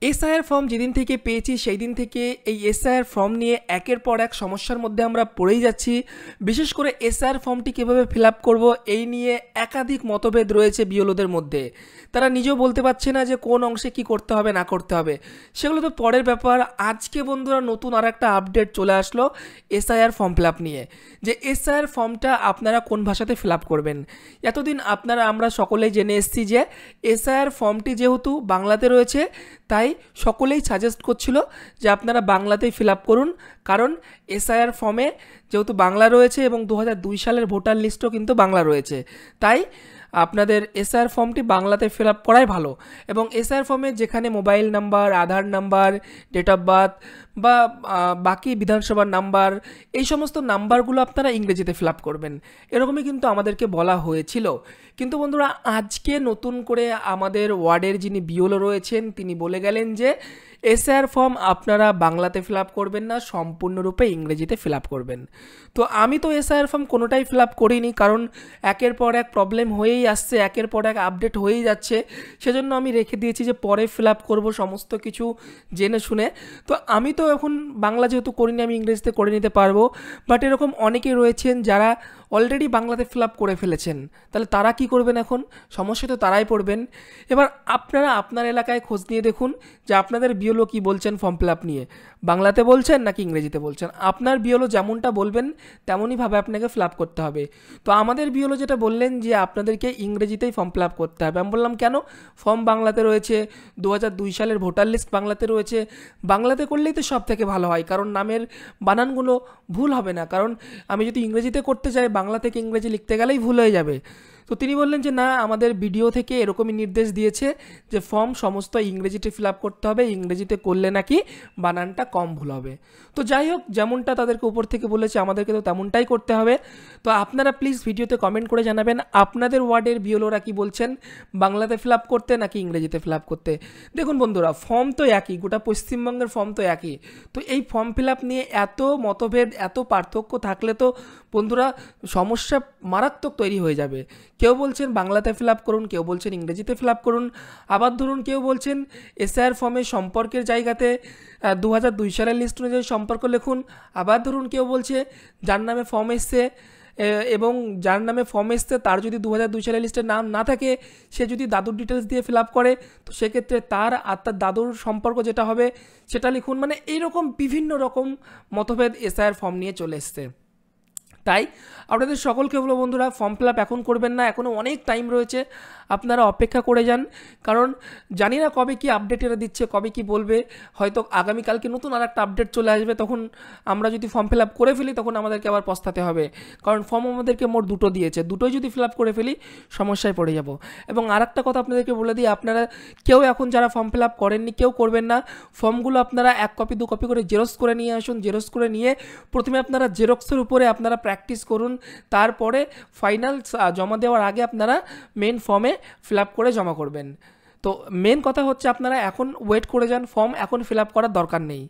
SIR form যেদিন থেকে পেয়েছি সেই দিন থেকে এই এসআইআর ফর্ম নিয়ে একের পর এক সমস্যার মধ্যে আমরা পড়েই যাচ্ছি। বিশেষ করে এসআইআর ফর্মটি কীভাবে ফিল আপ করবো এই নিয়ে একাধিক মতভেদ রয়েছে বিএলওদের মধ্যে। তারা নিজেও বলতে পারছে না যে কোন অংশে কি করতে হবে না করতে হবে, সেগুলো তো পরের ব্যাপার। আজকে বন্ধুরা নতুন আর একটা আপডেট চলে আসলো এসআইআর ফর্ম ফিল আপ নিয়ে, যে এসআইআর ফর্মটা আপনারা কোন ভাষাতে ফিল আপ করবেন। এতদিন আমরা সকলেই জেনে এসেছি যে এসআইআর ফর্মটি যেহেতু বাংলাতে রয়েছে তাই সকলেই সাজেস্ট করছিল যে আপনারা বাংলাতেই ফিল আপ করুন, কারণ এসআইআর ফর্মে যেহেতু বাংলা রয়েছে এবং 2002 সালের ভোটার লিস্টও কিন্তু বাংলা রয়েছে, তাই আপনাদের এসআইআর ফর্মটি বাংলাতে ফিল আপ করাই ভালো। এবং এসআইআর ফর্মে যেখানে mobile number, Aadhaar number, date of birth বা বাকি বিধানসভার নাম্বার, এই সমস্ত নাম্বারগুলো আপনারা ইংরেজিতে ফিল আপ করবেন, এরকমই কিন্তু আমাদেরকে বলা হয়েছিল। কিন্তু বন্ধুরা আজকে নতুন করে আমাদের ওয়ার্ডের যিনি বিএলও রয়েছেন তিনি বলে গেলেন যে এসআইআর ফর্ম আপনারা বাংলাতে ফিল আপ করবেন না, সম্পূর্ণরূপে ইংরেজিতে ফিল আপ করবেন। তো আমি তো এসআইআর ফর্ম কোনোটাই ফিল আপ করিনি, কারণ একের পর এক প্রবলেম হয়েই আসছে, একের পর এক আপডেট হয়েই যাচ্ছে, সেজন্য আমি রেখে দিয়েছি যে পরে ফিল আপ করবো সমস্ত কিছু জেনে শুনে। তো আমি তো এখন বাংলা যেহেতু করিনি আমি ইংরেজিতে করে নিতে পারবো, বাট এরকম অনেকেই রয়েছেন যারা অলরেডি বাংলাতে ফিল আপ করে ফেলেছেন, তাহলে তারা কি করবেন? এখন সমস্যা তো তারাই পড়বেন। এবার আপনারা আপনার এলাকায় খোঁজ নিয়ে দেখুন যে আপনাদের বিএলও কী বলছেন ফর্ম ফিল আপ নিয়ে, বাংলাতে বলছেন নাকি ইংরেজিতে বলছেন। আপনার বিএলও যেমনটা বলবেন তেমনইভাবে আপনাকে ফিল আপ করতে হবে। তো আমাদের বিএলও যেটা বললেন যে আপনাদেরকে ইংরেজিতেই ফর্ম ফিল আপ করতে হবে। আমি বললাম কেন? ফর্ম বাংলাতে রয়েছে, 2002 সালের ভোটার লিস্ট বাংলাতে রয়েছে, বাংলাতে করলেই তো সব থেকে ভালো হয়, কারণ নামের বানানগুলো ভুল হবে না। কারণ আমি যদি ইংরেজিতে করতে চাই বাংলা থেকে ইংরেজি লিখতে গেলেই ভুল হয়ে যাবে। তো তিনি বললেন যে না, আমাদের ভিডিও থেকে এরকমই নির্দেশ দিয়েছে যে ফর্ম সমস্ত ইংরেজিতে ফিল আপ করতে হবে, ইংরেজিতে করলে নাকি বানানটা কম ভুল হবে। তো যাই হোক, যেমনটা তাদেরকে উপর থেকে বলেছে আমাদেরকে তো তেমনটাই করতে হবে। তো আপনারা প্লিজ ভিডিওতে কমেন্ট করে জানাবেন আপনাদের ওয়ার্ডের বিএলওরা কি বলছেন, বাংলাতে ফিল আপ করতে নাকি ইংরেজিতে ফিল আপ করতে। দেখুন বন্ধুরা, ফর্ম তো একই, গোটা পশ্চিমবঙ্গের ফর্ম তো একই। তো এই ফর্ম ফিল আপ নিয়ে এত মতভেদ, এত পার্থক্য থাকলে তো বন্ধুরা সমস্যা মারাত্মক তৈরি হয়ে যাবে। কেউ বলছেন বাংলাতে ফিল আপ করুন, কেউ বলছেন ইংরেজিতে ফিল আপ করুন, আবার ধরুন কেউ বলছেন এসআইআর ফর্মের সম্পর্কের জায়গাতে 2002 সালের লিস্ট অনুযায়ী সম্পর্ক লিখুন, আবার ধরুন কেউ বলছে যার নামে ফর্ম এসছে এবং যার নামে ফর্ম এসছে তার যদি 2002 সালের লিস্টের নাম না থাকে, সে যদি দাদুর ডিটেলস দিয়ে ফিল আপ করে তো সেক্ষেত্রে তার আর তার দাদুর সম্পর্ক যেটা হবে সেটা লিখুন। মানে এইরকম বিভিন্ন রকম মতভেদ এসআইআর ফর্ম নিয়ে চলে এসছে। তাই আপনাদের সকলকে বলবো বন্ধুরা, ফর্ম ফিল আপ এখন করবেন না, এখনও অনেক টাইম রয়েছে, আপনারা অপেক্ষা করে যান। কারণ জানি না কবে কি আপডেট এরা দিচ্ছে, কবে কি বলবে, হয়তো আগামীকালকে নতুন আর একটা আপডেট চলে আসবে, তখন আমরা যদি ফর্ম ফিল আপ করে ফেলি তখন আমাদেরকে আবার পস্তাতে হবে। কারণ ফর্ম আমাদেরকে মোট দুটো দিয়েছে, দুটোই যদি ফিল আপ করে ফেলি সমস্যায় পড়ে যাব। এবং আর একটা কথা আপনাদেরকে বলে দিই, আপনারা কেউ এখন যারা ফর্ম ফিল আপ করেননি কেউ করবেন না। ফর্মগুলো আপনারা 1 কপি 2 কপি করে জেরক্স করে নিয়ে আসুন, জেরক্স করে নিয়ে প্রথমে আপনারা জেরক্সের উপরে আপনারা প্র্যাকটিস করুন, তারপরে ফাইনাল জমা দেওয়ার আগে আপনারা মেন ফর্মে ফিল আপ করে জমা করবেন। তো মেন কথা হচ্ছে আপনারা এখন ওয়েট করে যান, ফর্ম এখন ফিল আপ করার দরকার নেই।